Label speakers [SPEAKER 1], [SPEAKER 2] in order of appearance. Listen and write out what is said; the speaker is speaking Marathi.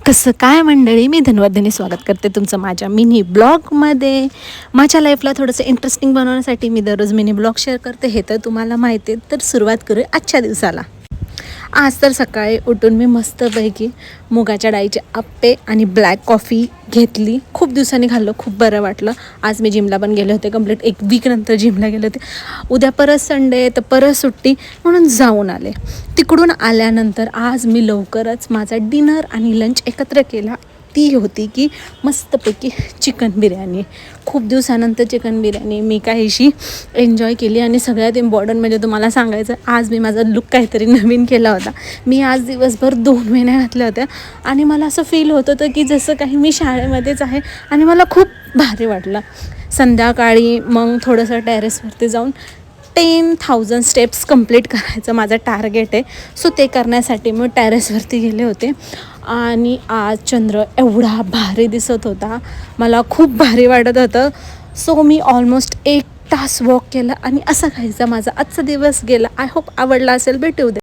[SPEAKER 1] कसं काय मंडळी, मी धनवर्धनी स्वागत करते तुमचं माझ्या मिनी ब्लॉगमध्ये. माझ्या लाईफला थोडंसं इंटरेस्टिंग बनवण्यासाठी मी दररोज मिनी ब्लॉग शेअर करते, हे तर तुम्हाला माहिती आहे. तर सुरुवात करूया आजच्या दिवसाला. आज तर सकाळी उठून मी मस्तपैकी मुगाच्या डाळीचे आप्पे आणि ब्लॅक कॉफी घेतली. खूप दिवसांनी खाल्लं, खूप बरं वाटलं. आज मी जिमला पण गेले होते, कंप्लीट 1 वीक नंतर जिमला गेले होते. उद्या परत संडे तर परत सुट्टी म्हणून जाऊन आले. तिकडून आल्यानंतर आज मी लवकरच माझा डिनर आणि लंच एकत्र केला. ती होती की मस्तपैकी चिकन बिर्याणी. खूप दिवसानंतर चिकन बिर्याणी मी काहीशी एन्जॉय केली. आणि सगळ्यात इम्पॉर्टंट म्हणजे तुम्हाला सांगायचं, आज मी माझा लुक काहीतरी नवीन केला होता. मी आज दिवसभर 2 वेण्या घातल्या होत्या आणि मला असं फील होत होतं की जसं काही मी शाळेमध्येच आहे आणि मला खूप भारी वाटलं. संध्याकाळी मग थोडंसं टेरेसवरती जाऊन 10,000 स्टेप्स कंप्लीट करायचं माझं टार्गेट आहे. सो ते करण्यासाठी मी टेरेसवरती गेले होते. आणि आज चंद्र एवढा भारी दिसत होता, मला खूप भारी वाटत होतं. सो मी ऑलमोस्ट 1 तास वॉक केला आणि असा काहीसा माझा आजचा दिवस गेला. आय होप आवडला असेल. भेटू उद्या.